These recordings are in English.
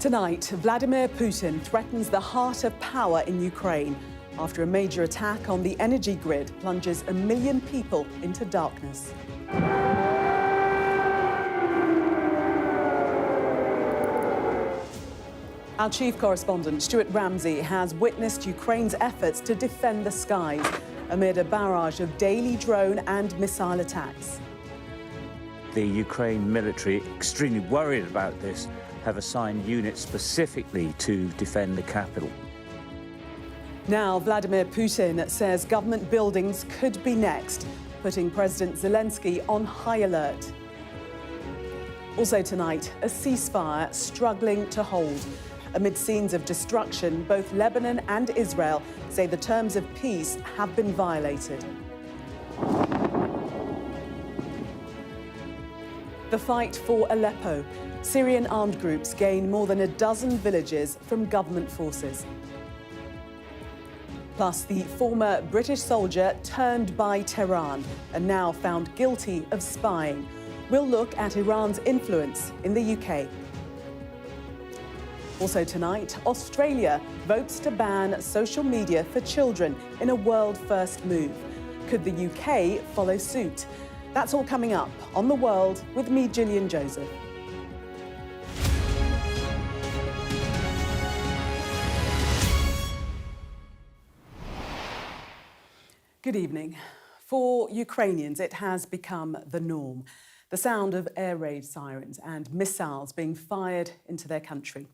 Tonight, Vladimir Putin threatens the heart of power in Ukraine after a major attack on the energy grid plunges 1 million people into darkness. Our chief correspondent, Stuart Ramsey, has witnessed Ukraine's efforts to defend the skies amid a barrage of daily drone and missile attacks. The Ukraine military, extremely worried about this, have assigned units specifically to defend the capital. Now, Vladimir Putin says government buildings could be next, putting President Zelensky on high alert. Also tonight, a ceasefire struggling to hold. Amid scenes of destruction, both Lebanon and Israel say the terms of peace have been violated. The fight for Aleppo. Syrian armed groups gain more than a dozen villages from government forces. Plus, the former British soldier turned by Tehran and now found guilty of spying. We'll look at Iran's influence in the UK. Also tonight, Australia votes to ban social media for children in a world-first move. Could the UK follow suit? That's all coming up on The World with me, Gillian Joseph. Good evening. For Ukrainians, it has become the norm. The sound of air raid sirens and missiles being fired into their country.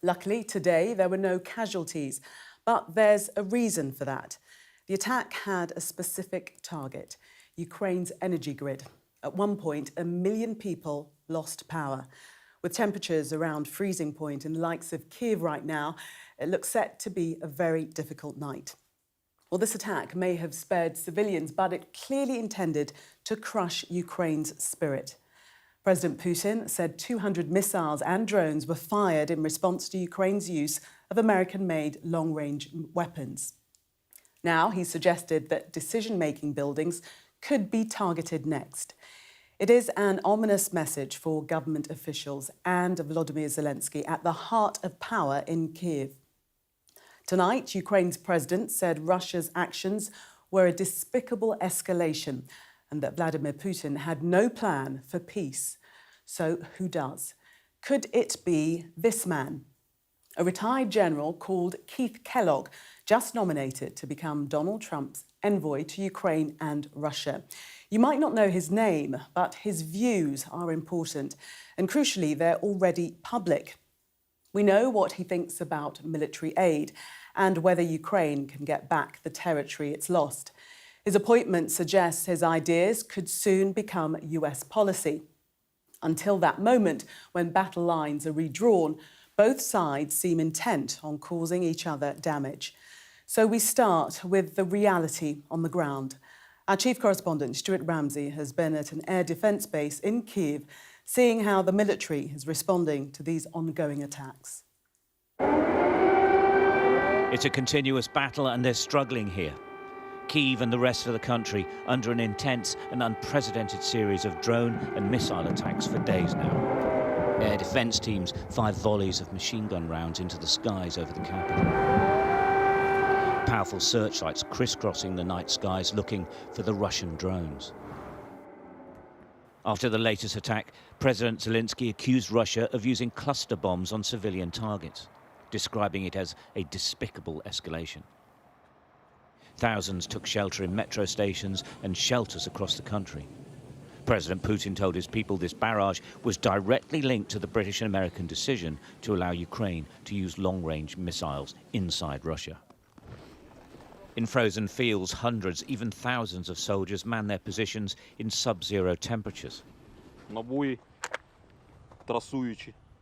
Luckily, today there were no casualties, but there's a reason for that. The attack had a specific target, Ukraine's energy grid. At one point, 1 million people lost power. With temperatures around freezing point in the likes of Kyiv right now, it looks set to be a very difficult night. Well, this attack may have spared civilians, but it clearly intended to crush Ukraine's spirit. President Putin said 200 missiles and drones were fired in response to Ukraine's use of American-made long-range weapons. Now, he suggested that decision-making buildings could be targeted next. It is an ominous message for government officials and Vladimir Zelensky at the heart of power in Kyiv. Tonight, Ukraine's president said Russia's actions were a despicable escalation and that Vladimir Putin had no plan for peace. So who does? Could it be this man? A retired general called Keith Kellogg, just nominated to become Donald Trump's envoy to Ukraine and Russia. You might not know his name, but his views are important, and crucially, they're already public. We know what he thinks about military aid and whether Ukraine can get back the territory it's lost. His appointment suggests his ideas could soon become US policy. Until that moment, when battle lines are redrawn, both sides seem intent on causing each other damage. So we start with the reality on the ground. Our chief correspondent, Stuart Ramsey, has been at an air defence base in Kyiv, seeing how the military is responding to these ongoing attacks. It's a continuous battle and they're struggling here. Kyiv and the rest of the country under an intense and unprecedented series of drone and missile attacks for days now. Air defence teams fired volleys of machine gun rounds into the skies over the capital. Powerful searchlights crisscrossing the night skies looking for the Russian drones. After the latest attack, President Zelensky accused Russia of using cluster bombs on civilian targets, describing it as a despicable escalation. Thousands took shelter in metro stations and shelters across the country. President Putin told his people this barrage was directly linked to the British and American decision to allow Ukraine to use long-range missiles inside Russia. In frozen fields, hundreds, even thousands of soldiers man their positions in sub-zero temperatures.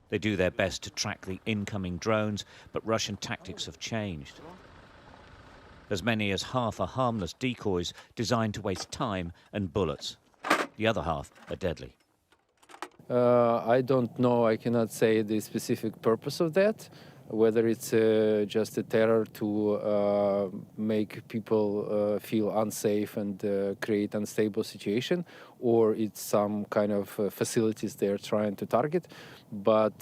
They do their best to track the incoming drones, but Russian tactics have changed. As many as half are harmless decoys designed to waste time and bullets. The other half are deadly. I don't know, I cannot say the specific purpose of that. whether it's just a terror to make people feel unsafe and create unstable situation, or it's some kind of facilities they're trying to target, but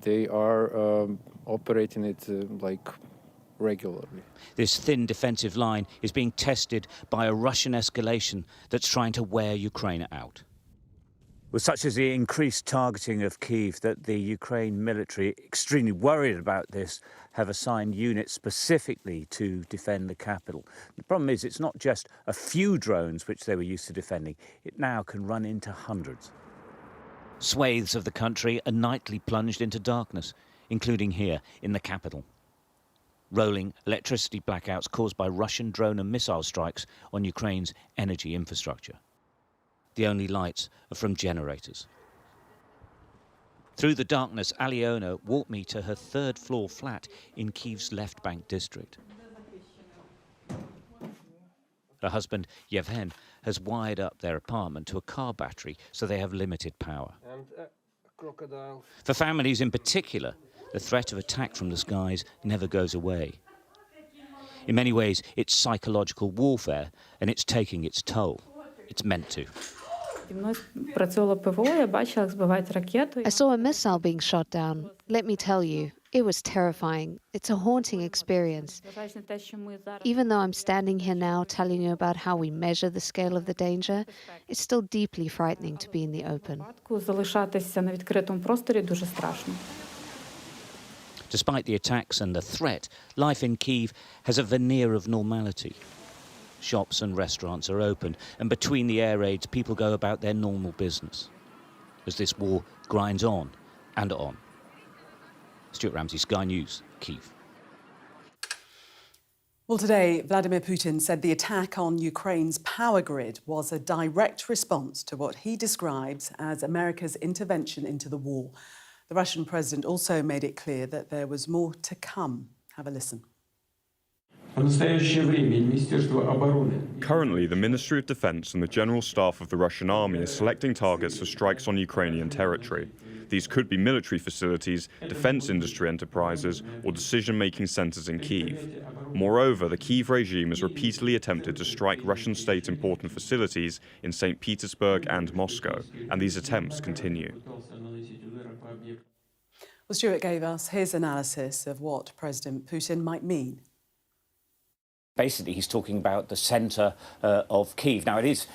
they are operating it like regularly. This thin defensive line is being tested by a Russian escalation that's trying to wear Ukraine out. Well, such as the increased targeting of Kyiv that the Ukraine military, extremely worried about this, have assigned units specifically to defend the capital. The problem is it's not just a few drones which they were used to defending. It now can run into hundreds. Swathes of the country are nightly plunged into darkness, including here in the capital. Rolling electricity blackouts caused by Russian drone and missile strikes on Ukraine's energy infrastructure. The only lights are from generators. Through the darkness, Aliona walked me to her third-floor flat in Kyiv's left bank district. Her husband, Yevhen, has wired up their apartment to a car battery so they have limited power. For families in particular, the threat of attack from the skies never goes away. In many ways, it's psychological warfare, and it's taking its toll. It's meant to. I saw a missile being shot down. Let me tell you, it was terrifying. It's a haunting experience. Even though I'm standing here now telling you about how we measure the scale of the danger, it's still deeply frightening to be in the open. Despite the attacks and the threat, life in Kyiv has a veneer of normality. Shops and restaurants are open, and between the air raids, people go about their normal business. As this war grinds on and on. Stuart Ramsey, Sky News, Kyiv. Well, today, Vladimir Putin said the attack on Ukraine's power grid was a direct response to what he describes as America's intervention into the war. The Russian president also made it clear that there was more to come. Have a listen. Currently, the Ministry of Defense and the General Staff of the Russian Army are selecting targets for strikes on Ukrainian territory. These could be military facilities, defense industry enterprises, or decision-making centers in Kyiv. Moreover, the Kyiv regime has repeatedly attempted to strike Russian state-important facilities in St. Petersburg and Moscow, and these attempts continue. Well, Stuart gave us his analysis of what President Putin might mean. Basically, he's talking about the centre of Kyiv. Now, it's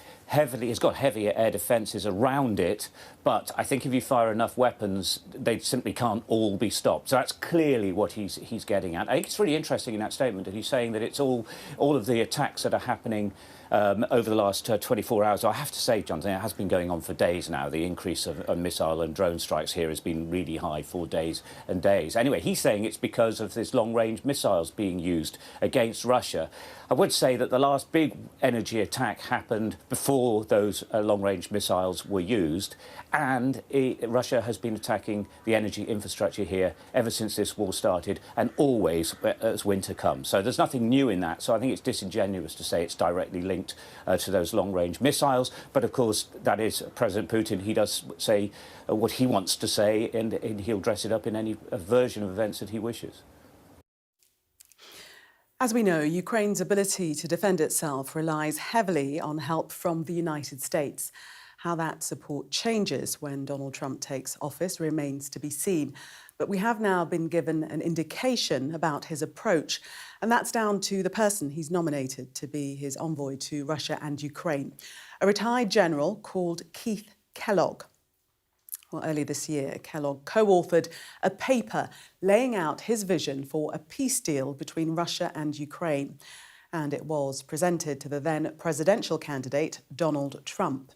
got heavier air defences around it, but I think if you fire enough weapons, they simply can't all be stopped. So that's clearly what he's getting at. I think it's really interesting in that statement that he's saying that it's all of the attacks that are happening over the last 24 hours. I have to say, Jonathan, it has been going on for days now. The increase of missile and drone strikes here has been really high for days and days. Anyway, he's saying it's because of this long-range missiles being used against Russia. I would say that the last big energy attack happened before those long-range missiles were used, and Russia has been attacking the energy infrastructure here ever since this war started, and always as winter comes. So there's nothing new in that. So I think it's disingenuous to say it's directly linked to those long-range missiles. But of course, that is President Putin. He does say what he wants to say, and he'll dress it up in any version of events that he wishes. As we know, Ukraine's ability to defend itself relies heavily on help from the United States. How that support changes when Donald Trump takes office remains to be seen. But we have now been given an indication about his approach, and that's down to the person he's nominated to be his envoy to Russia and Ukraine, a retired general called Keith Kellogg. Well, earlier this year, Kellogg co-authored a paper laying out his vision for a peace deal between Russia and Ukraine, and it was presented to the then presidential candidate, Donald Trump.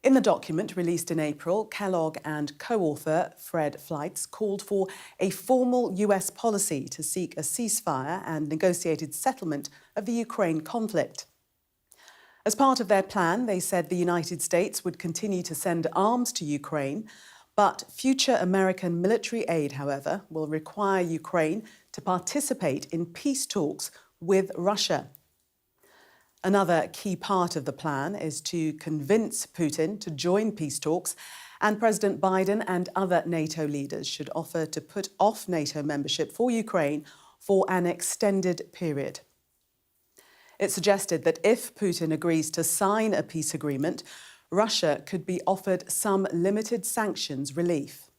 In the document released in April, Kellogg and co-author Fred Fleitz called for a formal US policy to seek a ceasefire and negotiated settlement of the Ukraine conflict. As part of their plan, they said the United States would continue to send arms to Ukraine, but future American military aid, however, will require Ukraine to participate in peace talks with Russia. Another key part of the plan is to convince Putin to join peace talks And President Biden and other NATO leaders should offer to put off NATO membership for Ukraine for an extended period. It's suggested that if Putin agrees to sign a peace agreement, Russia could be offered some limited sanctions relief.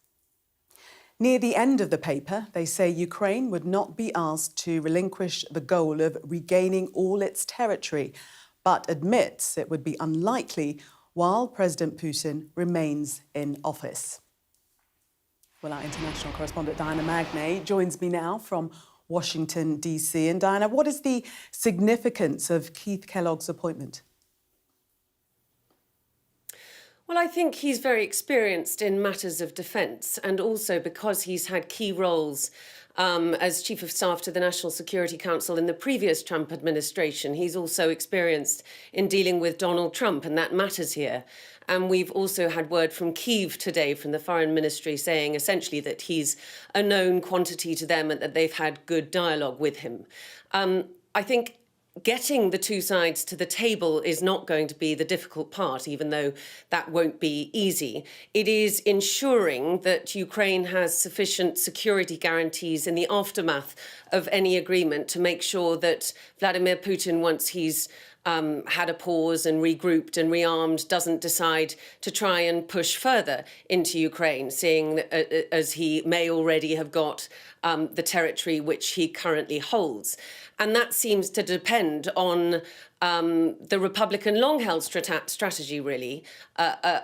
Near the end of the paper, they say Ukraine would not be asked to relinquish the goal of regaining all its territory, but admits it would be unlikely while President Putin remains in office. Well, our international correspondent Diana Magnay joins me now from Washington, D.C. And Diana, what is the significance of Keith Kellogg's appointment? Well, I think he's very experienced in matters of defence, and also because he's had key roles as Chief of Staff to the National Security Council in the previous Trump administration. He's also experienced in dealing with Donald Trump, and that matters here. And we've also had word from Kyiv today from the Foreign Ministry saying essentially that he's a known quantity to them and that they've had good dialogue with him. I think getting the two sides to the table is not going to be the difficult part, even though that won't be easy. It is ensuring that Ukraine has sufficient security guarantees in the aftermath of any agreement to make sure that Vladimir Putin, once he's had a pause and regrouped and rearmed, doesn't decide to try and push further into Ukraine, seeing that, as he may already have got the territory which he currently holds. And that seems to depend on the Republican long-held strategy, really,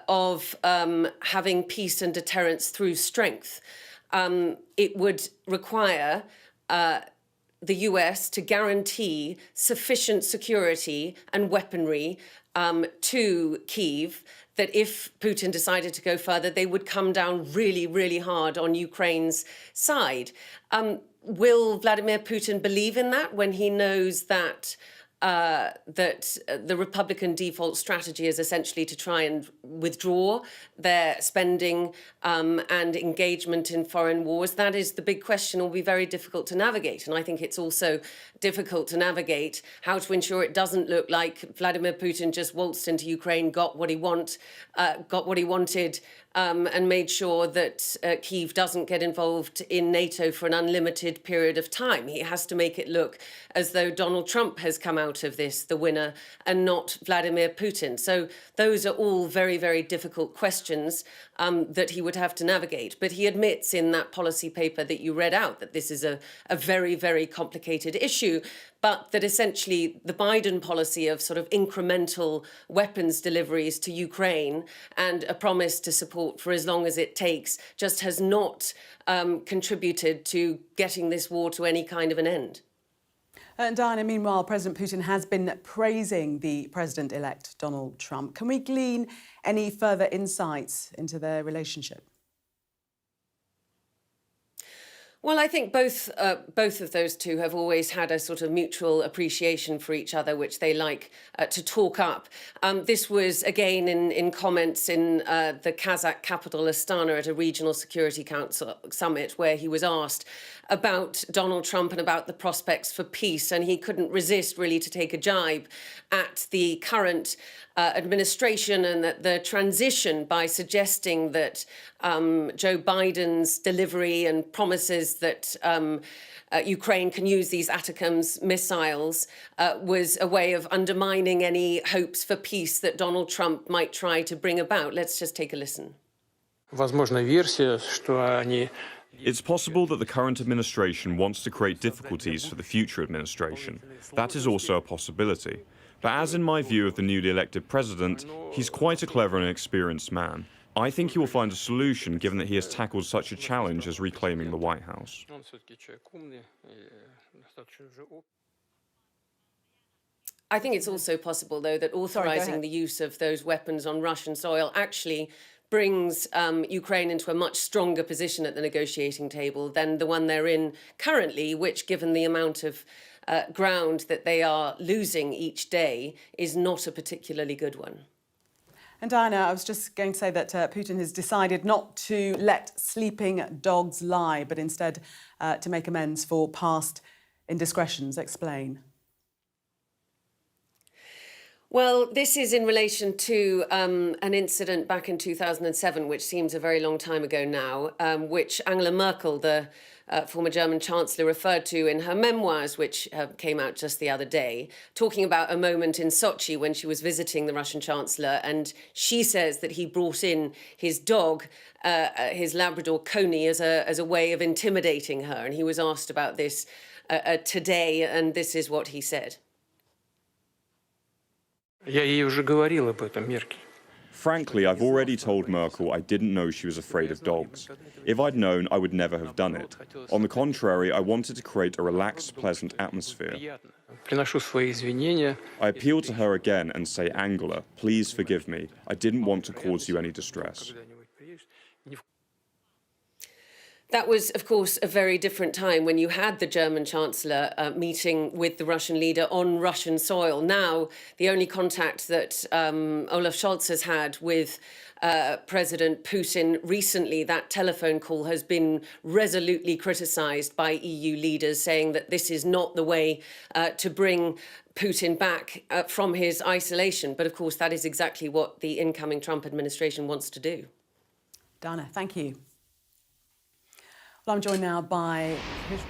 of having peace and deterrence through strength. It would require the US to guarantee sufficient security and weaponry to Kyiv, that if Putin decided to go further, they would come down really, really hard on Ukraine's side. Will Vladimir Putin believe in that when he knows that the Republican default strategy is essentially to try and withdraw their spending and engagement in foreign wars? That is the big question. It will be very difficult to navigate. And I think it's also difficult to navigate how to ensure it doesn't look like Vladimir Putin just waltzed into Ukraine, got what he wanted, and made sure that Kyiv doesn't get involved in NATO for an unlimited period of time. He has to make it look as though Donald Trump has come out of this the winner and not Vladimir Putin. So those are all very, very difficult questions that he would have to navigate. But he admits in that policy paper that you read out that this is a very, very complicated issue, but that essentially the Biden policy of sort of incremental weapons deliveries to Ukraine and a promise to support for as long as it takes just has not contributed to getting this war to any kind of an end. And Diana, meanwhile, President Putin has been praising the president-elect Donald Trump. Can we glean any further insights into their relationship? Well, I think both of those two have always had a sort of mutual appreciation for each other, which they like to talk up. This was, again, in comments in the Kazakh capital, Astana, at a regional Security Council summit, where he was asked about Donald Trump and about the prospects for peace. And he couldn't resist, really, to take a jibe at the current administration and the transition by suggesting that Joe Biden's delivery and promises that Ukraine can use these ATACMS missiles was a way of undermining any hopes for peace that Donald Trump might try to bring about. Let's just take a listen. It's possible that the current administration wants to create difficulties for the future administration. That is also a possibility. But as in my view of the newly elected president, he's quite a clever and experienced man. I think he will find a solution, given that he has tackled such a challenge as reclaiming the White House. I think it's also possible, though, that authorising the use of those weapons on Russian soil actually brings Ukraine into a much stronger position at the negotiating table than the one they're in currently, which, given the amount of ground that they are losing each day, is not a particularly good one. And Diana, I was just going to say that Putin has decided not to let sleeping dogs lie, but instead to make amends for past indiscretions. Explain. Well, this is in relation to an incident back in 2007, which seems a very long time ago now, which Angela Merkel, the former German Chancellor, referred to in her memoirs, which came out just the other day, talking about a moment in Sochi when she was visiting the Russian Chancellor. And she says that he brought in his dog, his Labrador Coney, as a way of intimidating her. And he was asked about this today, and this is what he said. Frankly, I've already told Merkel I didn't know she was afraid of dogs. If I'd known, I would never have done it. On the contrary, I wanted to create a relaxed, pleasant atmosphere. I appeal to her again and say, Angela, please forgive me. I didn't want to cause you any distress. That was, of course, a very different time when you had the German Chancellor meeting with the Russian leader on Russian soil. Now, the only contact that Olaf Scholz has had with President Putin recently, that telephone call, has been resolutely criticised by EU leaders, saying that this is not the way to bring Putin back from his isolation. But, of course, that is exactly what the incoming Trump administration wants to do. Dana, thank you. Well, I'm joined now by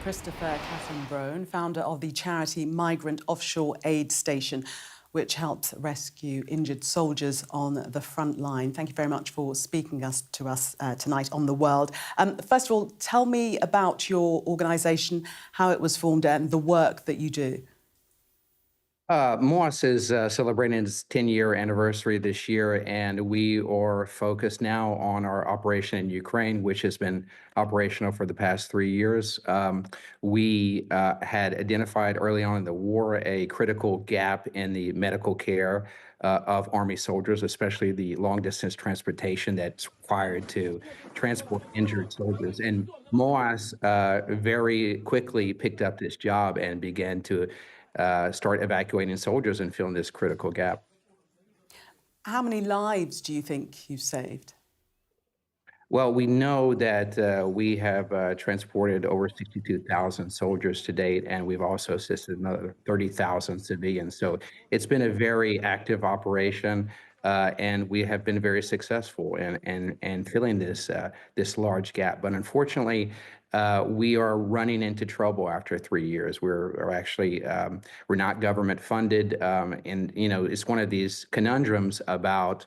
Christopher Casson-Brown, founder of the charity Migrant Offshore Aid Station, which helps rescue injured soldiers on the front line. Thank you very much for speaking to us tonight on The World. First of all, tell me about your organisation, how it was formed and the work that you do. MOAS is celebrating its 10-year anniversary this year, and we are focused now on our operation in Ukraine, which has been operational for the past 3 years. We had identified early on in the war a critical gap in the medical care of Army soldiers, especially the long-distance transportation that's required to transport injured soldiers. And MOAS very quickly picked up this job and began to start evacuating soldiers and filling this critical gap. How many lives do you think you've saved? Well, we know that we have transported over 62,000 soldiers to date, and we've also assisted another 30,000 civilians. So it's been a very active operation, and we have been very successful in filling this large gap. But unfortunately, we are running into trouble after 3 years. We're actually we're not government funded, and it's one of these conundrums about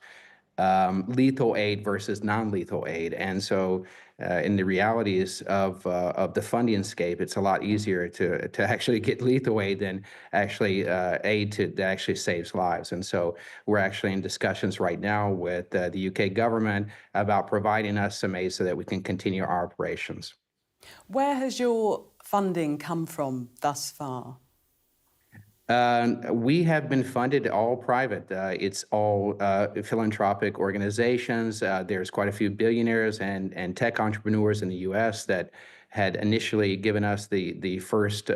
lethal aid versus non-lethal aid. And so in the realities of the funding scape, it's a lot easier to actually get lethal aid than actually aid that actually saves lives. And so we're actually in discussions right now with the UK government about providing us some aid so that we can continue our operations. Where has your funding come from thus far? We have been funded all private. It's all philanthropic organizations. There's quite a few billionaires and tech entrepreneurs in the U.S. that had initially given us the first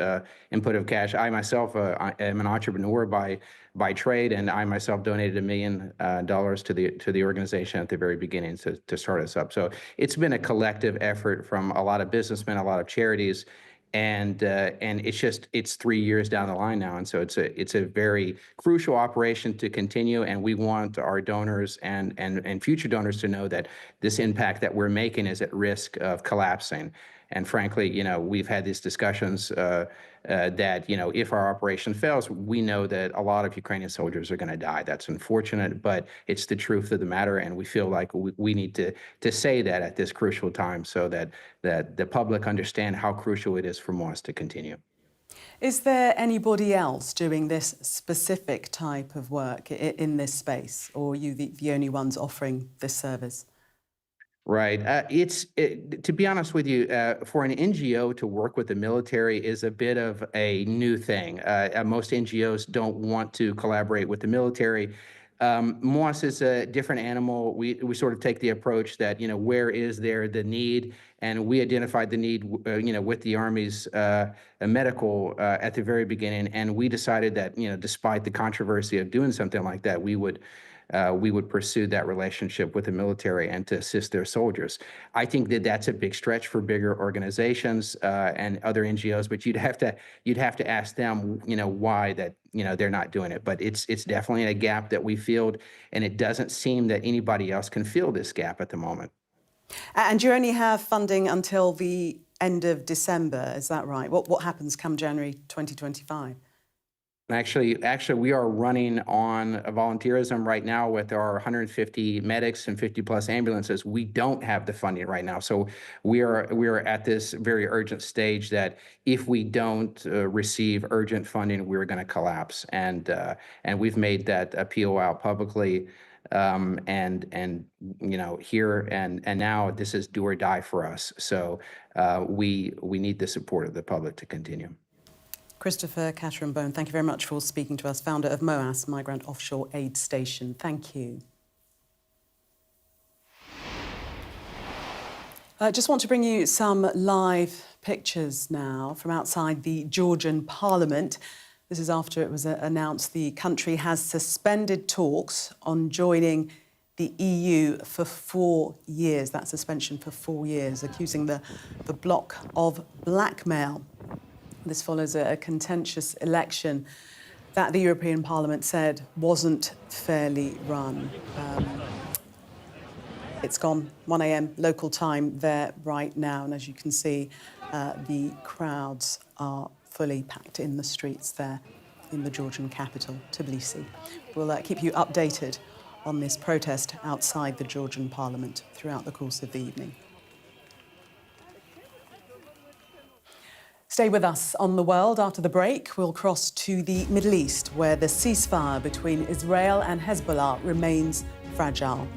input of cash. I myself am an entrepreneur by trade, and I myself donated $1 million to the organization at the very beginning to start us up. So it's been a collective effort from a lot of businessmen, a lot of charities. And it's 3 years down the line now, and so it's a very crucial operation to continue. And we want our donors and future donors to know that this impact that we're making is at risk of collapsing. And frankly, we've had these discussions that if our operation fails, we know that a lot of Ukrainian soldiers are going to die. That's unfortunate, but it's the truth of the matter, and we feel like we need to say that at this crucial time so that the public understand how crucial it is for us to continue. Is there anybody else doing this specific type of work in this space, or are you the only ones offering this service? Right. To be honest with you, for an NGO to work with the military is a bit of a new thing. Most NGOs don't want to collaborate with the military. MOAS is a different animal. We sort of take the approach that, where is there the need? And we identified the need, with the Army's medical at the very beginning. And we decided that, despite the controversy of doing something like that, we would we would pursue that relationship with the military and to assist their soldiers. I think that that's a big stretch for bigger organizations and other NGOs, but you'd have to ask them, why that, they're not doing it. But it's definitely a gap that we filled, and it doesn't seem that anybody else can fill this gap at the moment. And you only have funding until the end of December, is that right? What happens come January 2025? Actually, we are running on volunteerism right now with our 150 medics and 50 plus ambulances. We don't have the funding right now. So we are at this very urgent stage that if we don't receive urgent funding, we're going to collapse. And we've made that appeal out publicly. And here and now, this is do or die for us. So we need the support of the public to continue. Christopher Catherine-Bone, thank you very much for speaking to us, founder of MOAS, Migrant Offshore Aid Station. Thank you. I just want to bring you some live pictures now from outside the Georgian parliament. This is after it was announced the country has suspended talks on joining the EU for 4 years. That suspension for 4 years, accusing the bloc of blackmail. This follows a contentious election that the European Parliament said wasn't fairly run. It's gone 1 a.m. local time there right now, and as you can see, the crowds are fully packed in the streets there in the Georgian capital, Tbilisi. We'll keep you updated on this protest outside the Georgian Parliament throughout the course of the evening. Stay with us on The World. After the break, we'll cross to the Middle East, where the ceasefire between Israel and Hezbollah remains fragile.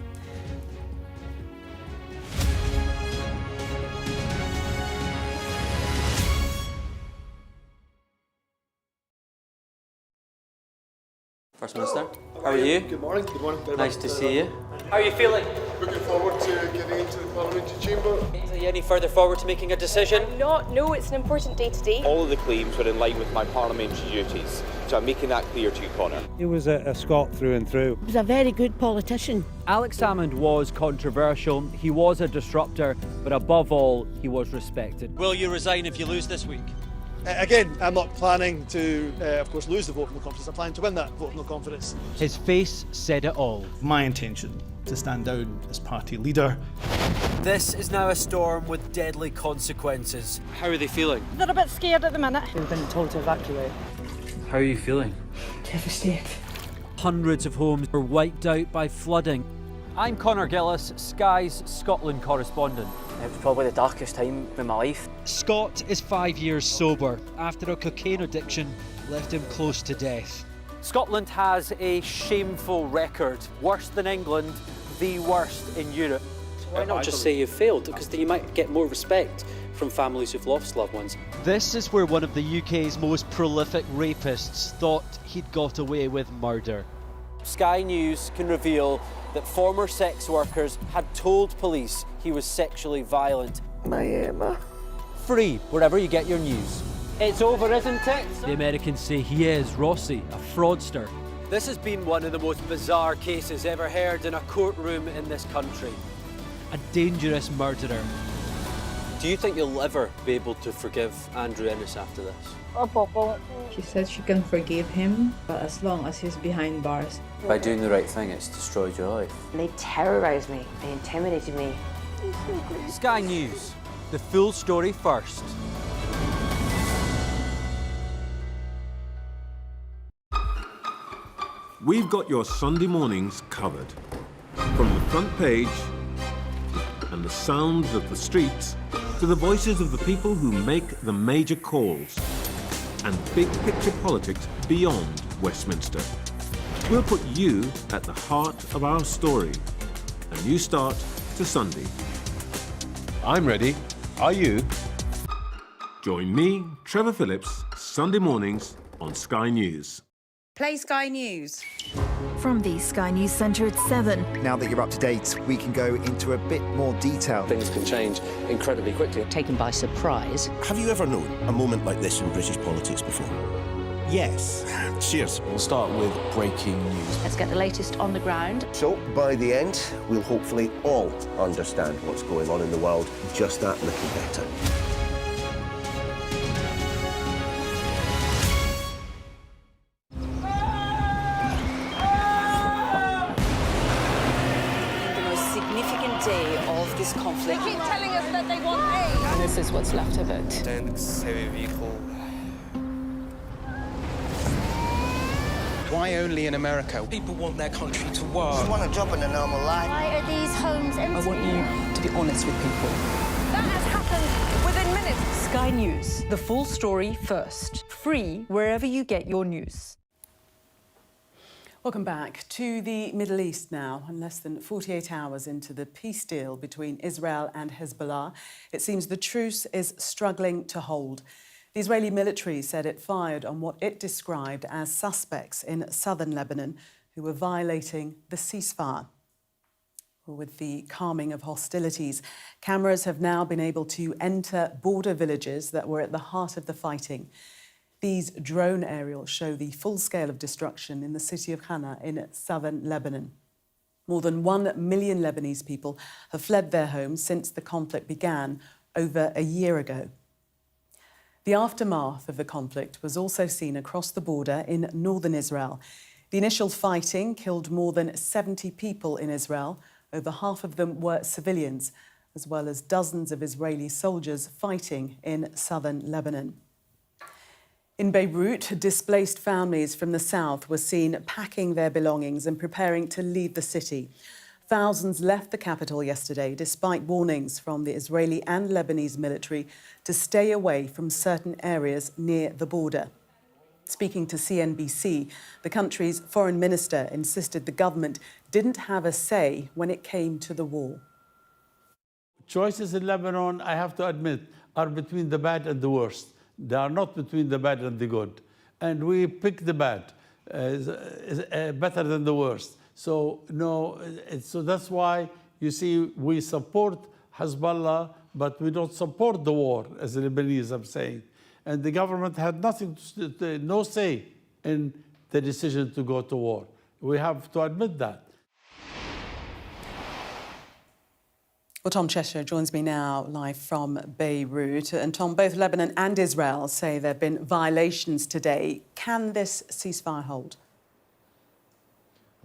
First Minister, how are you? Good morning. Good morning. Nice to see you. How are you feeling? Looking forward to getting into the parliamentary chamber. Are you any further forward to making a decision? No, it's an important day today. All of the claims were in line with my parliamentary duties, so I'm making that clear to you, Conor. He was a Scot through and through. He was a very good politician. Alex Salmond was controversial, he was a disruptor, but above all, he was respected. Will you resign if you lose this week? Again, I'm not planning to, of course, lose the vote of no confidence. I'm planning to win that vote of no confidence. His face said it all. My intention to stand down as party leader. This is now a storm with deadly consequences. How are they feeling? They're a bit scared at the minute. We've been told to evacuate. How are you feeling? Devastated. Hundreds of homes were wiped out by flooding. I'm Conor Gillis, Sky's Scotland correspondent. It was probably the darkest time in my life. Scott is 5 years sober after a cocaine addiction left him close to death. Scotland has a shameful record, worse than England, the worst in Europe. Why not just say you've failed? Because then you might get more respect from families who've lost loved ones. This is where one of the UK's most prolific rapists thought he'd got away with murder. Sky News can reveal that former sex workers had told police he was sexually violent. My Emma. Free wherever you get your news. It's over, isn't it? The Americans say he is Rossi, a fraudster. This has been one of the most bizarre cases ever heard in a courtroom in this country. A dangerous murderer. Do you think you'll ever be able to forgive Andrew Ennis after this? She said she can forgive him, but as long as he's behind bars. By doing the right thing, it's destroyed your life. They terrorised me. They intimidated me. Sky News. The full story first. We've got your Sunday mornings covered. From the front page and the sounds of the streets to the voices of the people who make the major calls and big picture politics beyond Westminster. We'll put you at the heart of our story. A new start to Sunday. I'm ready. Are you? Join me, Trevor Phillips, Sunday mornings on Sky News. Play Sky News. From the Sky News Centre at 7. Now that you're up to date, we can go into a bit more detail. Things can change incredibly quickly. Taken by surprise. Have you ever known a moment like this in British politics before? yes. Cheers. We'll start with breaking news. Let's get the latest on the ground. So, by the end, we'll hopefully all understand what's going on in the world just that little better. The most significant day of this conflict. They keep telling us that they want aid. And this is what's left of it. Tanks, heavy vehicle. Why only in America? People want their country to work. You want a job in a normal life? Why are these homes empty? I want you to be honest with people. That has happened within minutes. Sky News, the full story first. Free wherever you get your news. Welcome back to the Middle East now. And less than 48 hours into the peace deal between Israel and Hezbollah, it seems the truce is struggling to hold. The Israeli military said it fired on what it described as suspects in southern Lebanon who were violating the ceasefire. With the calming of hostilities, cameras have now been able to enter border villages that were at the heart of the fighting. These drone aerials show the full scale of destruction in the city of Hana in southern Lebanon. More than 1 million Lebanese people have fled their homes since the conflict began over a year ago. The aftermath of the conflict was also seen across the border in northern Israel. The initial fighting killed more than 70 people in Israel. Over half of them were civilians, as well as dozens of Israeli soldiers fighting in southern Lebanon. In Beirut, displaced families from the south were seen packing their belongings and preparing to leave the city. Thousands left the capital yesterday, despite warnings from the Israeli and Lebanese military to stay away from certain areas near the border. Speaking to CNBC, the country's foreign minister insisted the government didn't have a say when it came to the war. Choices in Lebanon, I have to admit, are between the bad and the worst. They are not between the bad and the good. And we pick the bad, better than the worst. So, no, so that's why, you see, we support Hezbollah, but we don't support the war, as the Lebanese are saying. And the government had no say in the decision to go to war. We have to admit that. Well, Tom Cheshire joins me now live from Beirut. And Tom, both Lebanon and Israel say there have been violations today. Can this ceasefire hold?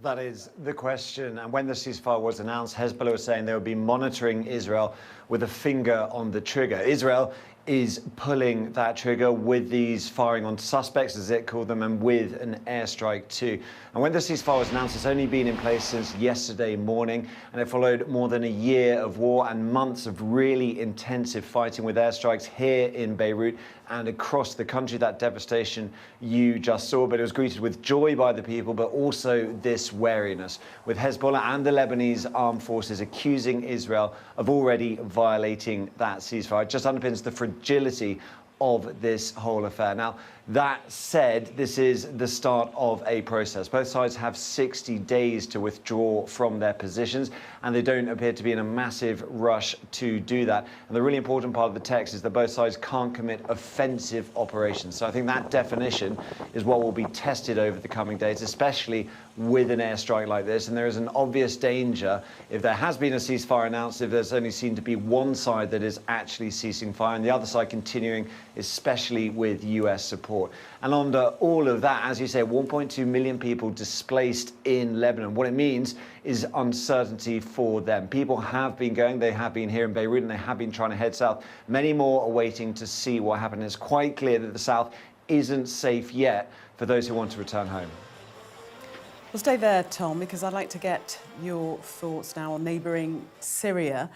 That is the question. And when the ceasefire was announced, Hezbollah was saying they would be monitoring Israel with a finger on the trigger. Israel is pulling that trigger with these firing on suspects, as it called them, and with an airstrike too. And when the ceasefire was announced, it's only been in place since yesterday morning, and it followed more than a year of war and months of really intensive fighting with airstrikes here in Beirut and across the country. That devastation you just saw, but it was greeted with joy by the people, but also this wariness, with Hezbollah and the Lebanese armed forces accusing Israel of already violating that ceasefire. It just underpins the fragility of this whole affair. Now, that said, this is the start of a process. Both sides have 60 days to withdraw from their positions, and they don't appear to be in a massive rush to do that. And the really important part of the text is that both sides can't commit offensive operations. So I think that definition is what will be tested over the coming days, especially with an airstrike like this. And there is an obvious danger, if there has been a ceasefire announced, if there's only seen to be one side that is actually ceasing fire and the other side continuing, especially with US support. And under all of that, as you say, 1.2 million people displaced in Lebanon. What it means is uncertainty for them. People have been going, they have been here in Beirut, and they have been trying to head south. Many more are waiting to see what happens. It's quite clear that the south isn't safe yet for those who want to return home. We'll stay there, Tom, because I'd like to get your thoughts now on neighbouring Syria,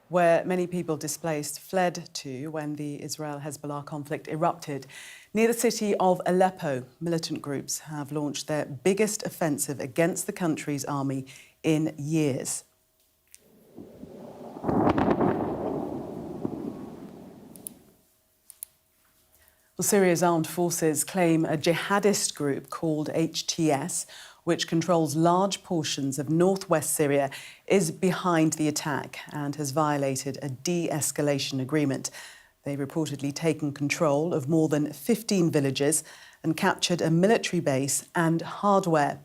where many people displaced fled to when the Israel-Hezbollah conflict erupted. Near the city of Aleppo, militant groups have launched their biggest offensive against the country's army in years. Well, Syria's armed forces claim a jihadist group called HTS, which controls large portions of northwest Syria, is behind the attack and has violated a de-escalation agreement. They've reportedly taken control of more than 15 villages and captured a military base and hardware.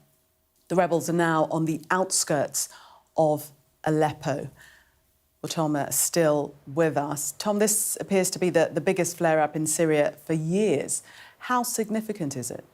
The rebels are now on the outskirts of Aleppo. Well, Tom, still with us. Tom, this appears to be the biggest flare-up in Syria for years. How significant is it?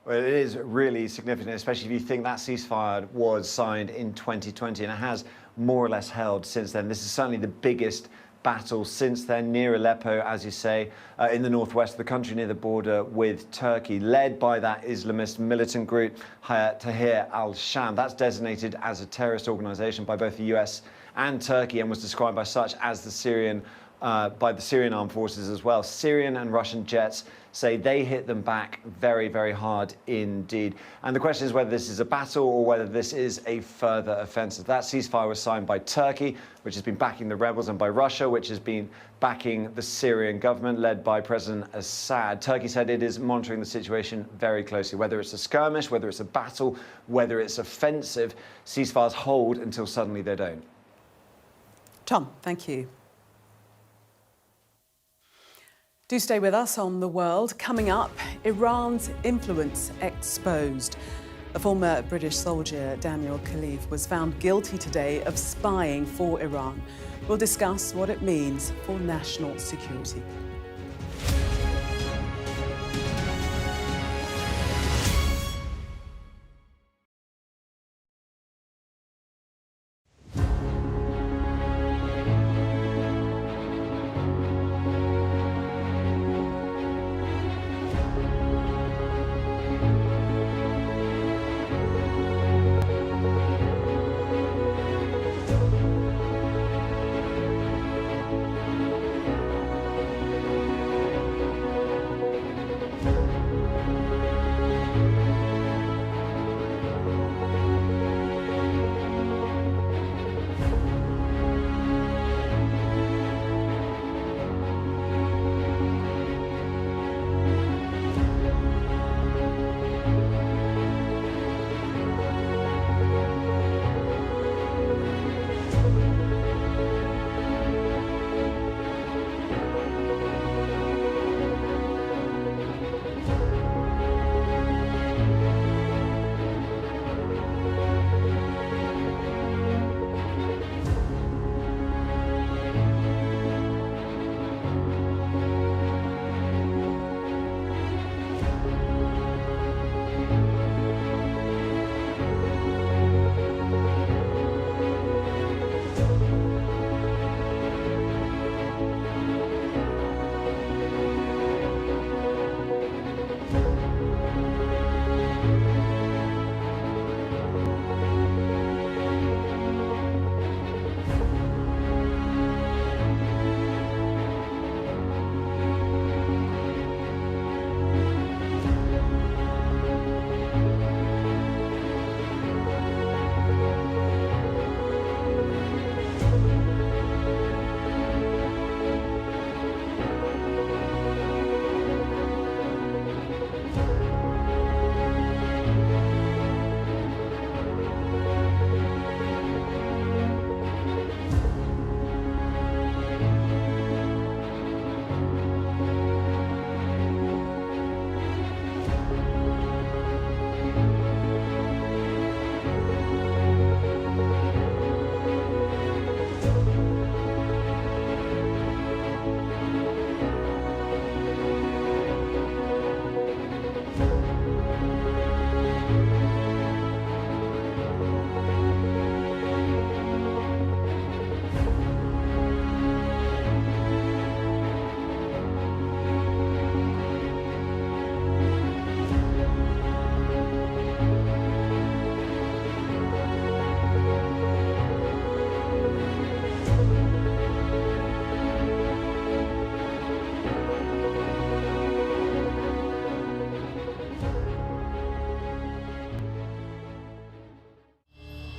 Well, it is really significant, especially if you think that ceasefire was signed in 2020 and it has more or less held since then. This is certainly the biggest battle since then, near Aleppo, as you say, in the northwest of the country, near the border with Turkey, led by that Islamist militant group, Hayat Tahrir al-Sham. That's designated as a terrorist organization by both the US and Turkey and was described by such as the Syrian armed forces as well. Syrian and Russian jets say they hit them back very, very hard indeed. And the question is whether this is a battle or whether this is a further offensive. That ceasefire was signed by Turkey, which has been backing the rebels, and by Russia, which has been backing the Syrian government led by President Assad. Turkey said it is monitoring the situation very closely, whether it's a skirmish, whether it's a battle, whether it's offensive. Ceasefires hold until suddenly they don't. Tom, thank you. Do stay with us on The World. Coming up, Iran's influence exposed. A former British soldier, Daniel Khalife, was found guilty today of spying for Iran. We'll discuss what it means for national security.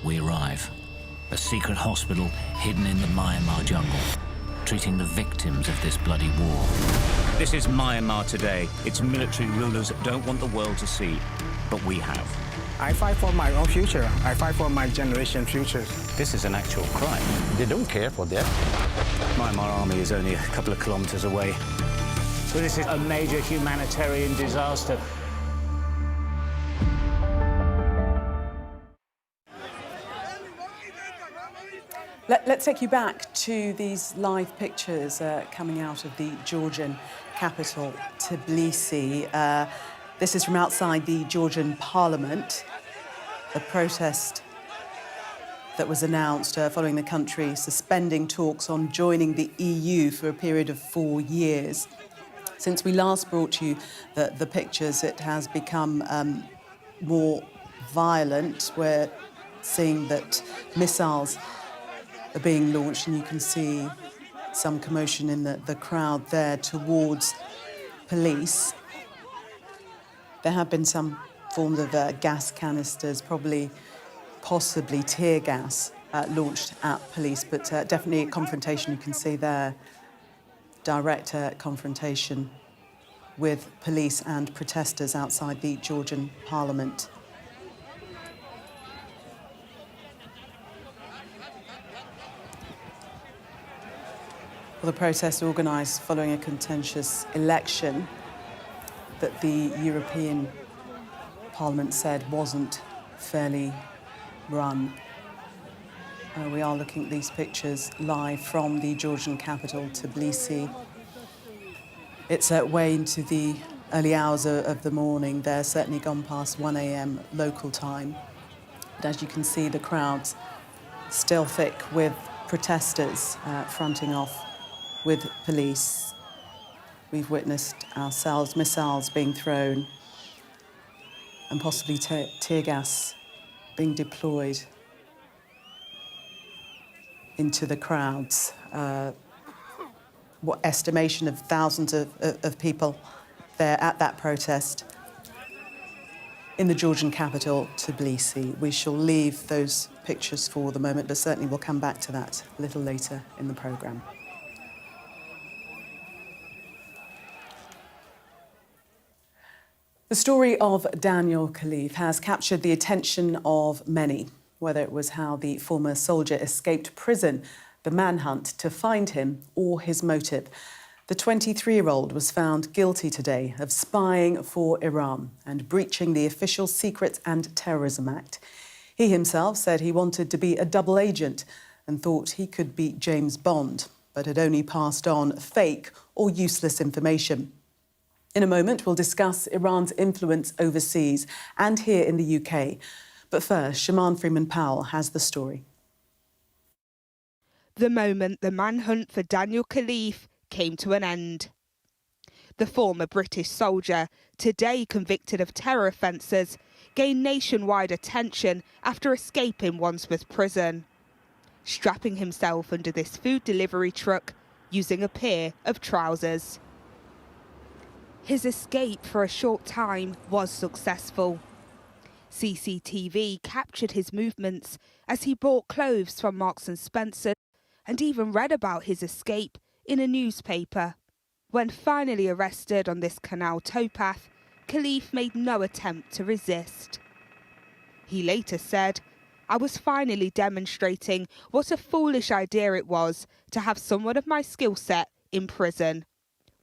We arrive. A secret hospital hidden in the Myanmar jungle, treating the victims of this bloody war. This is Myanmar today. Its military rulers don't want the world to see, but we have. I fight for my own future. I fight for my generation's future. This is an actual crime. They don't care for that. Myanmar army is only a couple of kilometers away. So this is a major humanitarian disaster. Let's take you back to these live pictures coming out of the Georgian capital, Tbilisi. This is from outside the Georgian parliament. The protest that was announced following the country suspending talks on joining the EU for a period of 4 years. Since we last brought you the pictures, it has become more violent. We're seeing that missiles are being launched, and you can see some commotion in the crowd there towards police. There have been some forms of gas canisters, possibly tear gas launched at police, but definitely a confrontation. You can see there, direct confrontation with police and protesters outside the Georgian parliament. Well, the protest organised following a contentious election that the European Parliament said wasn't fairly run. We are looking at these pictures live from the Georgian capital, Tbilisi. It's way into the early hours of the morning. They're certainly gone past 1 a.m. local time. But as you can see, the crowd's still thick with protesters fronting off with police. We've witnessed ourselves missiles being thrown and possibly tear gas being deployed into the crowds. What estimation of thousands of people there at that protest in the Georgian capital, Tbilisi. We shall leave those pictures for the moment, but certainly we'll come back to that a little later in the programme. The story of Daniel Khalife has captured the attention of many, whether it was how the former soldier escaped prison, the manhunt to find him, or his motive. The 23-year-old was found guilty today of spying for Iran and breaching the Official Secrets and Terrorism Act. He himself said he wanted to be a double agent and thought he could be James Bond, but had only passed on fake or useless information. In a moment, we'll discuss Iran's influence overseas and here in the UK. But first, Shaman Freeman-Powell has the story. The moment the manhunt for Daniel Khalife came to an end. The former British soldier, today convicted of terror offences, gained nationwide attention after escaping Wandsworth prison, strapping himself under this food delivery truck using a pair of trousers. His escape for a short time was successful. CCTV captured his movements as he bought clothes from Marks & Spencer and even read about his escape in a newspaper. When finally arrested on this canal towpath, Khalife made no attempt to resist. He later said, "I was finally demonstrating what a foolish idea it was to have someone of my skill set in prison.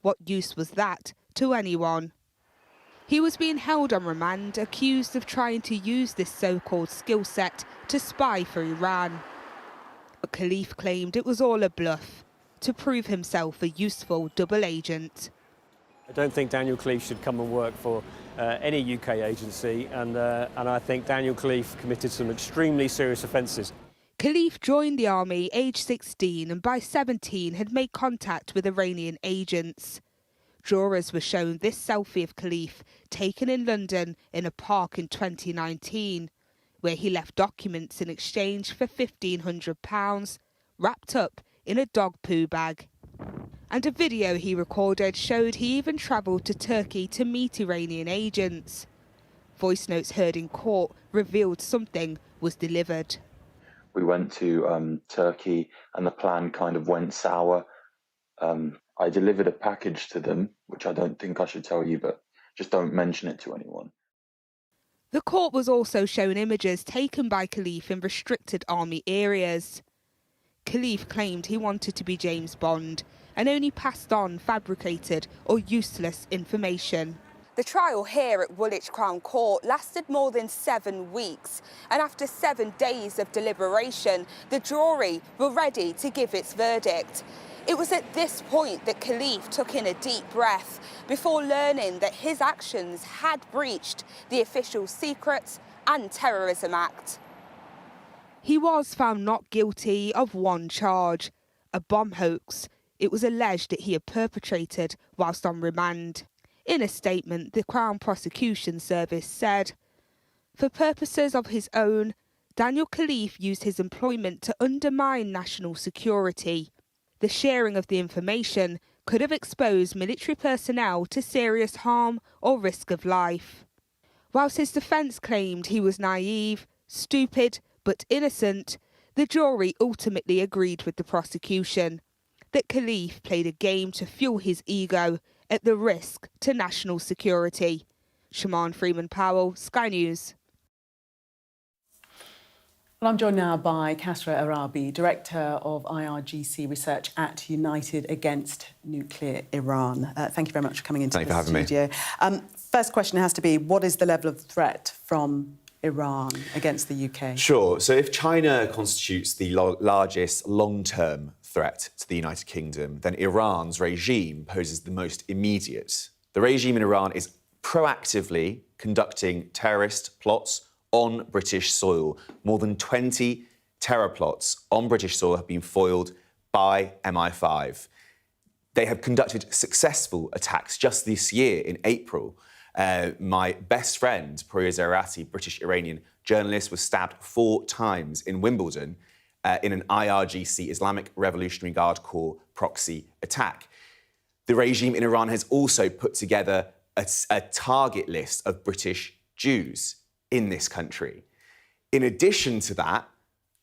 What use was that to anyone?" He was being held on remand, accused of trying to use this so-called skill set to spy for Iran. But Khalife claimed it was all a bluff, to prove himself a useful double agent. I don't think Daniel Khalife should come and work for any UK agency, and I think Daniel Khalife committed some extremely serious offences. Khalife joined the army aged 16 and by 17 had made contact with Iranian agents. Jurors were shown this selfie of Khalife taken in London in a park in 2019, where he left documents in exchange for £1,500, wrapped up in a dog poo bag. And a video he recorded showed he even travelled to Turkey to meet Iranian agents. Voice notes heard in court revealed something was delivered. We went to Turkey and the plan kind of went sour. I delivered a package to them, which I don't think I should tell you, but just don't mention it to anyone. The court was also shown images taken by Khalife in restricted army areas. Khalife claimed he wanted to be James Bond and only passed on fabricated or useless information. The trial here at Woolwich Crown Court lasted more than 7 weeks, and after 7 days of deliberation, the jury were ready to give its verdict. It was at this point that Khalife took in a deep breath before learning that his actions had breached the Official Secrets and Terrorism Act. He was found not guilty of one charge, a bomb hoax it was alleged that he had perpetrated whilst on remand. In a statement, the Crown Prosecution Service said, "For purposes of his own, Daniel Khalife used his employment to undermine national security. The sharing of the information could have exposed military personnel to serious harm or risk of life." Whilst his defence claimed he was naive, stupid but innocent, the jury ultimately agreed with the prosecution that Khalife played a game to fuel his ego at the risk to national security. Shaman Freeman-Powell, Sky News. Well, I'm joined now by Kasra Arabi, Director of IRGC Research at United Against Nuclear Iran. Thank you very much for coming into the studio. First question has to be, what is the level of threat from Iran against the UK? Sure. So if China constitutes the largest long-term threat to the United Kingdom, then Iran's regime poses the most immediate. The regime in Iran is proactively conducting terrorist plots on British soil. More than 20 terror plots on British soil have been foiled by MI5. They have conducted successful attacks just this year in April. My best friend, Puriya Zarati, British-Iranian journalist, was stabbed 4 times in Wimbledon in an IRGC, Islamic Revolutionary Guard Corps proxy attack. The regime in Iran has also put together a target list of British Jews in this country. In addition to that,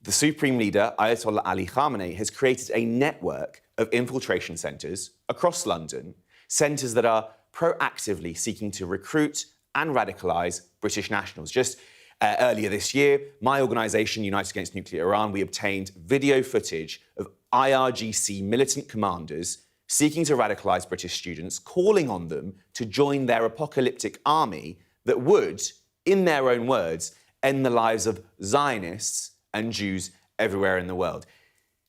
the Supreme Leader, Ayatollah Ali Khamenei, has created a network of infiltration centres across London, centres that are proactively seeking to recruit and radicalise British nationals. Just earlier this year, my organisation, United Against Nuclear Iran, we obtained video footage of IRGC militant commanders seeking to radicalise British students, calling on them to join their apocalyptic army that would, in their own words, end the lives of Zionists and Jews everywhere in the world.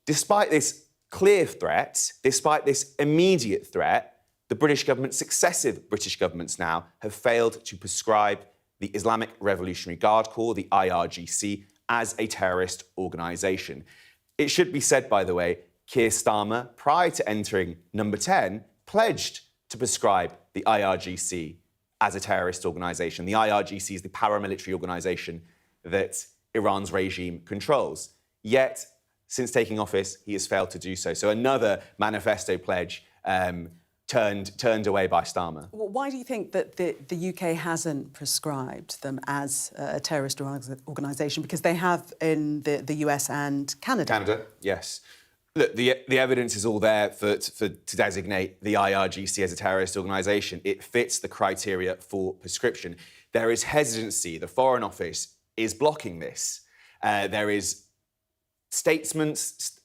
Despite this clear threat, despite this immediate threat, the British government, successive British governments now, have failed to prescribe the Islamic Revolutionary Guard Corps, the IRGC, as a terrorist organisation. It should be said, by the way, Keir Starmer, prior to entering number 10, pledged to prescribe the IRGC as a terrorist organisation. The IRGC is the paramilitary organisation that Iran's regime controls. Yet, since taking office, he has failed to do so. So another manifesto pledge turned away by Starmer. Well, why do you think that the UK hasn't prescribed them as a terrorist organisation? Because they have in the US and Canada. Canada, yes. Look, the evidence is all there to designate the IRGC as a terrorist organisation. It fits the criteria for prescription. There is hesitancy. The Foreign Office is blocking this. There is statesmen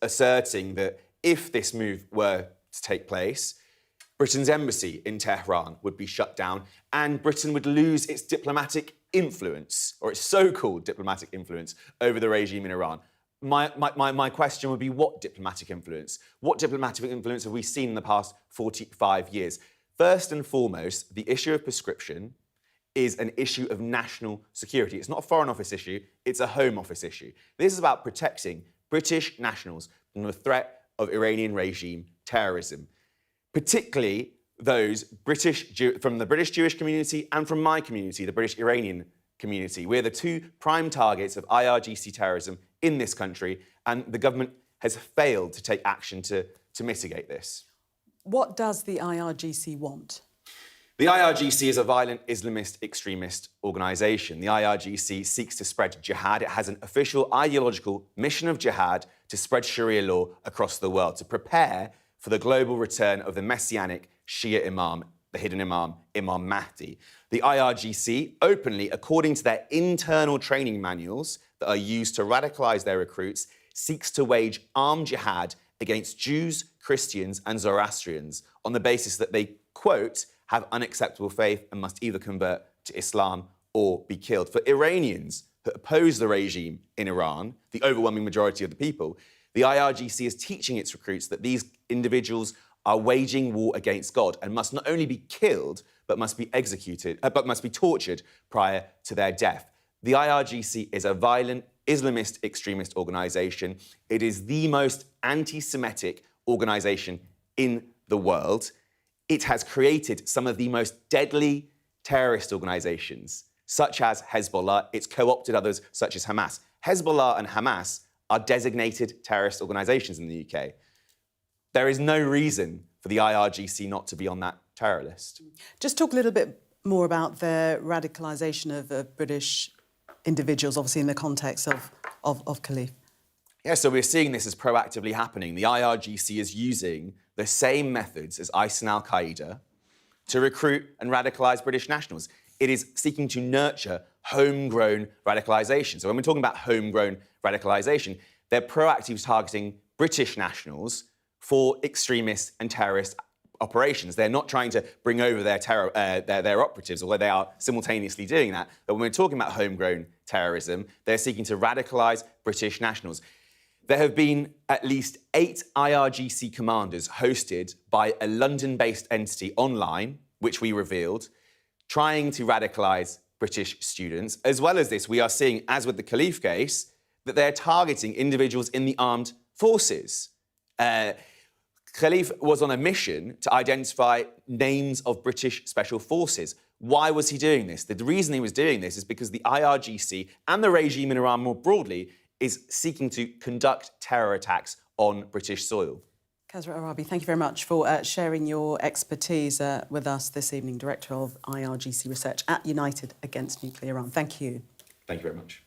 asserting that if this move were to take place, Britain's embassy in Tehran would be shut down and Britain would lose its diplomatic influence, or its so-called diplomatic influence, over the regime in Iran. My question would be, what diplomatic influence? What diplomatic influence have we seen in the past 45 years? First and foremost, the issue of prescription is an issue of national security. It's not a Foreign Office issue, it's a Home Office issue. This is about protecting British nationals from the threat of Iranian regime terrorism, particularly those from the British Jewish community and from my community, the British Iranian community. We're the 2 prime targets of IRGC terrorism in this country, and the government has failed to take action to mitigate this. What does the IRGC want? The IRGC is a violent Islamist extremist organisation. The IRGC seeks to spread jihad. It has an official ideological mission of jihad to spread Sharia law across the world, to prepare for the global return of the messianic Shia Imam, the hidden Imam, Imam Mahdi. The IRGC openly, according to their internal training manuals that are used to radicalise their recruits, seeks to wage armed jihad against Jews, Christians and Zoroastrians on the basis that they, quote, have unacceptable faith and must either convert to Islam or be killed. For Iranians who oppose the regime in Iran, the overwhelming majority of the people, the IRGC is teaching its recruits that these individuals are waging war against God and must not only be killed, but must be executed, but must be tortured prior to their death. The IRGC is a violent Islamist extremist organisation. It is the most anti-Semitic organisation in the world. It has created some of the most deadly terrorist organisations, such as Hezbollah. It's co-opted others, such as Hamas. Hezbollah and Hamas are designated terrorist organisations in the UK. There is no reason for the IRGC not to be on that terror list. Just talk a little bit more about the radicalisation of British individuals, obviously in the context of Khalife. Yeah, so we're seeing this as proactively happening. The IRGC is using the same methods as ISIS and Al-Qaeda to recruit and radicalise British nationals. It is seeking to nurture homegrown radicalisation. So when we're talking about homegrown radicalisation, they're proactively targeting British nationals for extremist and terrorist operations. They're not trying to bring over their operatives, although they are simultaneously doing that. But when we're talking about homegrown terrorism, they're seeking to radicalise British nationals. There have been at least 8 IRGC commanders hosted by a London-based entity online, which we revealed, trying to radicalise British students. As well as this, we are seeing, as with the Khalife case, that they're targeting individuals in the armed forces. Khalife was on a mission to identify names of British special forces. Why was he doing this? The reason he was doing this is because the IRGC and the regime in Iran more broadly is seeking to conduct terror attacks on British soil. Kazra Arabi, thank you very much for sharing your expertise with us this evening, Director of IRGC Research at United Against Nuclear Iran. Thank you. Thank you very much.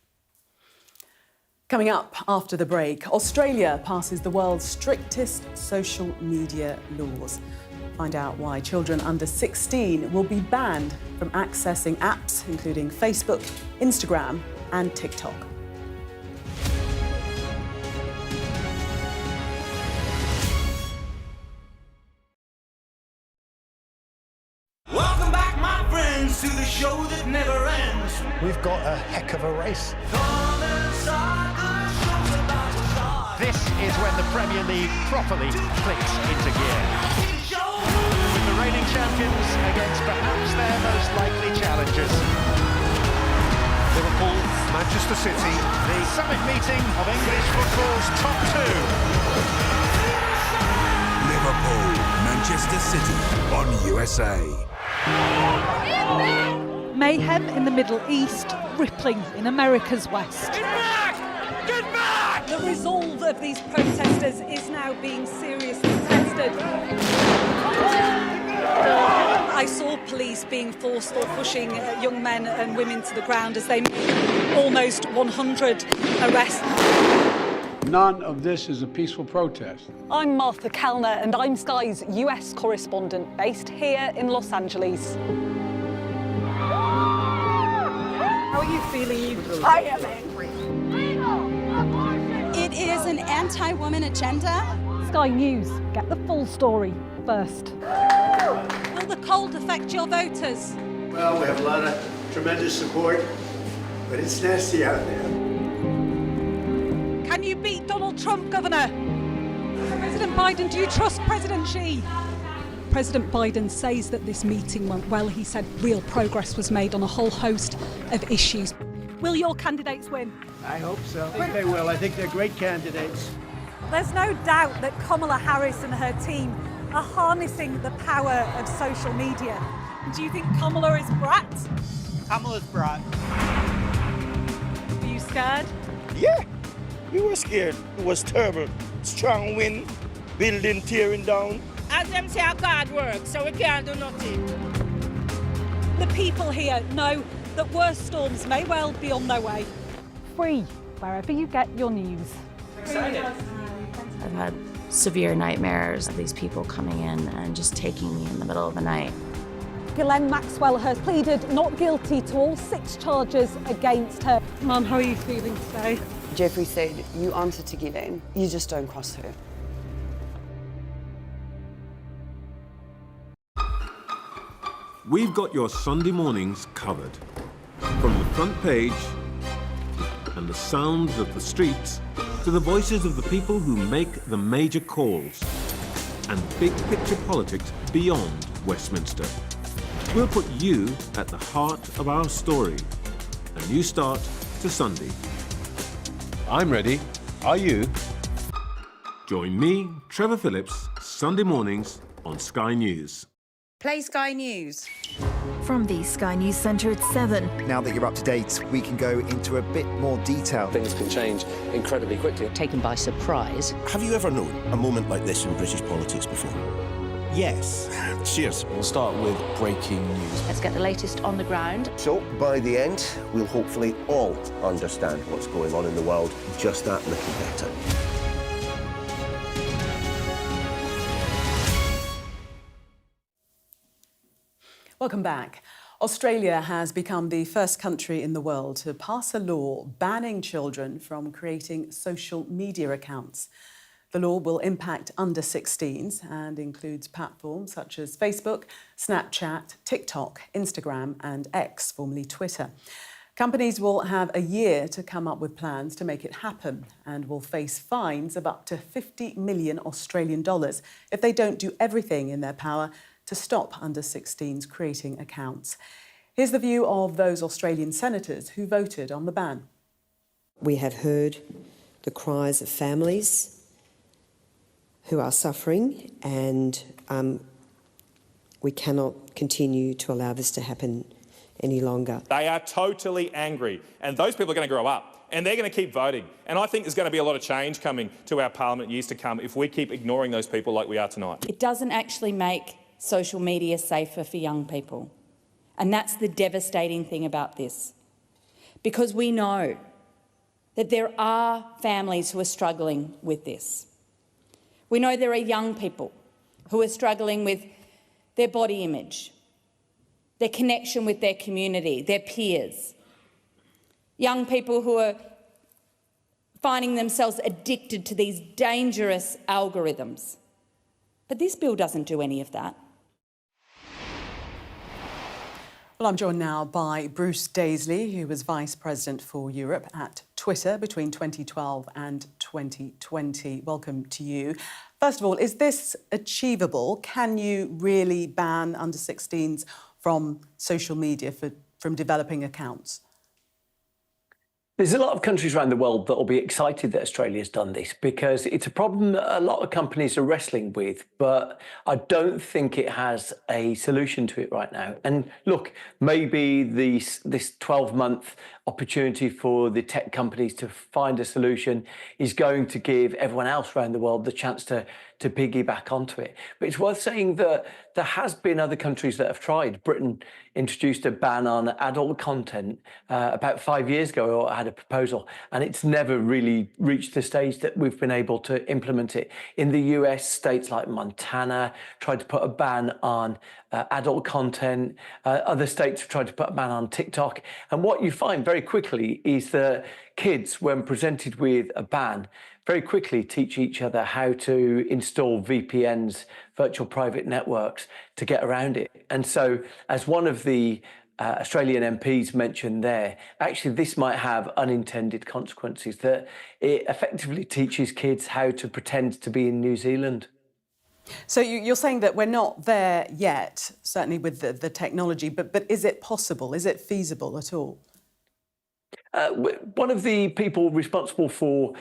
Coming up after the break, Australia passes the world's strictest social media laws. Find out why children under 16 will be banned from accessing apps including Facebook, Instagram and TikTok. Welcome back, my friends, to the show that never ends. We've got a heck of a race. This is when the Premier League properly clicks into gear. With the reigning champions against perhaps their most likely challengers. Liverpool, Manchester City. The summit meeting of English football's top 2. Liverpool, Manchester City on USA. Mayhem in the Middle East, rippling in America's West. Get back! Get back! The resolve of these protesters is now being seriously tested. I saw police being forceful, pushing young men and women to the ground as they made almost 100 arrests. None of this is a peaceful protest. I'm Martha Kellner and I'm Sky's US correspondent based here in Los Angeles. How are you feeling? I am angry. It is an anti-woman agenda. Sky News, get the full story first. Will the cold affect your voters? Well, we have a lot of tremendous support, but it's nasty out there. Can you beat Donald Trump, Governor? President Biden, do you trust President Xi? President Biden says that this meeting went well. He said real progress was made on a whole host of issues. Will your candidates win? I hope so. I think they will. I think they're great candidates. There's no doubt that Kamala Harris and her team are harnessing the power of social media. Do you think Kamala is brat? Kamala's brat. Are you scared? Yeah, we were scared. It was terrible. Strong wind, building tearing down. As them say, our God works, so we can't do nothing. The people here know that worse storms may well be on their way. Free, wherever you get your news. Excited. I've had severe nightmares of these people coming in and just taking me in the middle of the night. Ghislaine Maxwell has pleaded not guilty to all 6 charges against her. Mum, how are you feeling today? Jeffrey said, you answer to Ghislaine, you just don't cross her. We've got your Sunday mornings covered. From the front page and the sounds of the streets to the voices of the people who make the major calls and big picture politics beyond Westminster. We'll put you at the heart of our story. A new start to Sunday. I'm ready. Are you? Join me, Trevor Phillips, Sunday mornings on Sky News. Play Sky News. From the Sky News Centre at 7. Now that you're up to date, we can go into a bit more detail. Things can change incredibly quickly. Taken by surprise. Have you ever known a moment like this in British politics before? Yes. Cheers. We'll start with breaking news. Let's get the latest on the ground. So, by the end, we'll hopefully all understand what's going on in the world just that little better. Welcome back. Australia has become the first country in the world to pass a law banning children from creating social media accounts. The law will impact under 16s and includes platforms such as Facebook, Snapchat, TikTok, Instagram and X, formerly Twitter. Companies will have a year to come up with plans to make it happen and will face fines of up to 50 million Australian dollars if they don't do everything in their power to stop under 16s creating accounts. Here's the view of those Australian senators who voted on the ban. We have heard the cries of families who are suffering, and we cannot continue to allow this to happen any longer. They are totally angry, and those people are going to grow up and they're going to keep voting. And I think there's going to be a lot of change coming to our parliament years to come if we keep ignoring those people like we are tonight. It doesn't actually make social media safer for young people. And that's the devastating thing about this. Because we know that there are families who are struggling with this. We know there are young people who are struggling with their body image, their connection with their community, their peers. Young people who are finding themselves addicted to these dangerous algorithms. But this bill doesn't do any of that. Well, I'm joined now by Bruce Daisley, who was Vice President for Europe at Twitter between 2012 and 2020. Welcome to you. First of all, is this achievable? Can you really ban under 16s from social media from developing accounts? There's a lot of countries around the world that will be excited that Australia's done this because it's a problem that a lot of companies are wrestling with, but I don't think it has a solution to it right now. And look, maybe this 12-month opportunity for the tech companies to find a solution is going to give everyone else around the world the chance to piggyback onto it. But it's worth saying that there has been other countries that have tried. Britain introduced a ban on adult content about 5 years ago, or had a proposal, and it's never really reached the stage that we've been able to implement it. In the US, states like Montana tried to put a ban on adult content. Other states have tried to put a ban on TikTok. And what you find very quickly is that kids, when presented with a ban, very quickly teach each other how to install VPNs, virtual private networks, to get around it. And so, as one of the Australian MPs mentioned there, actually this might have unintended consequences, that it effectively teaches kids how to pretend to be in New Zealand. So you're saying that we're not there yet, certainly with the technology, but is it possible? Is it feasible at all? One of the people responsible for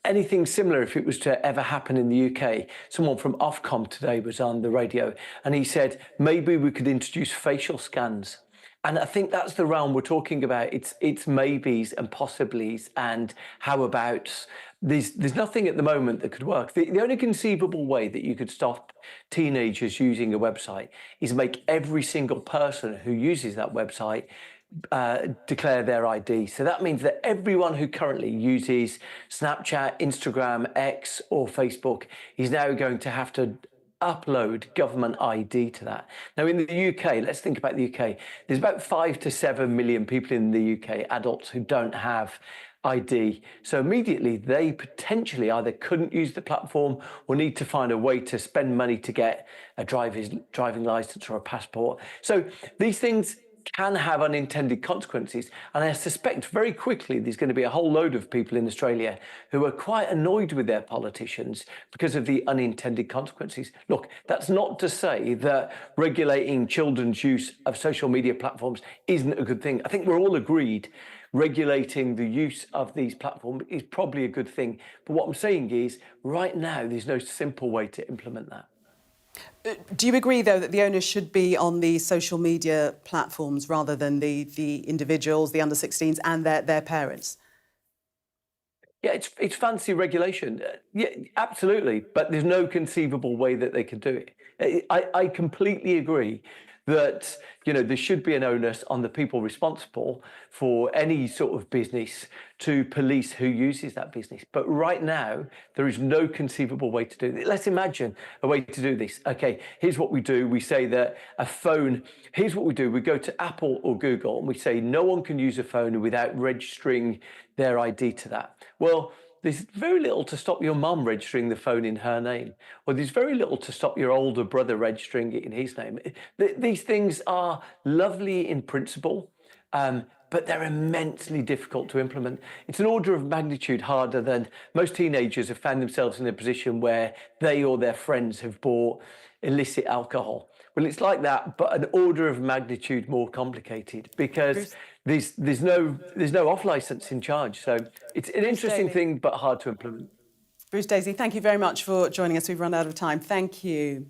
anything similar, if it was to ever happen in the UK, someone from Ofcom today was on the radio, and he said maybe we could introduce facial scans. And I think that's the realm we're talking about. It's maybes and possiblies and how abouts. There's nothing at the moment that could work. The only conceivable way that you could stop teenagers using a website is make every single person who uses that website declare their ID. So that means that everyone who currently uses Snapchat, Instagram, X or Facebook is now going to have to upload government ID to that. Now in the UK, let's think about the UK. There's about 5 to 7 million people in the UK, adults, who don't have ID. So immediately they potentially either couldn't use the platform or need to find a way to spend money to get a driving license or a passport. So these things can have unintended consequences. And I suspect very quickly there's going to be a whole load of people in Australia who are quite annoyed with their politicians because of the unintended consequences. Look, that's not to say that regulating children's use of social media platforms isn't a good thing. I think we're all agreed regulating the use of these platforms is probably a good thing. But what I'm saying is, right now, there's no simple way to implement that. Do you agree, though, that the onus should be on the social media platforms rather than the individuals, the under-16s and their parents? Yeah, it's fancy regulation. Yeah, absolutely. But there's no conceivable way that they can do it. I completely agree that, you know, there should be an onus on the people responsible for any sort of business to police who uses that business. But right now, there is no conceivable way to do it. Let's imagine a way to do this. Okay, here's what we do. We say that a phone, here's what we do. We go to Apple or Google and we say no one can use a phone without registering their ID to that. Well, there's very little to stop your mum registering the phone in her name, or there's very little to stop your older brother registering it in his name. These things are lovely in principle, but they're immensely difficult to implement. It's an order of magnitude harder than most teenagers have found themselves in a position where they or their friends have bought illicit alcohol. Well, it's like that, but an order of magnitude more complicated because there's no off license in charge. So it's an interesting thing, but hard to implement. Bruce Daisy, thank you very much for joining us. We've run out of time. Thank you.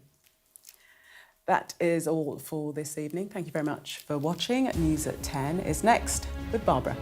That is all for this evening. Thank you very much for watching. News at 10 is next with Barbara.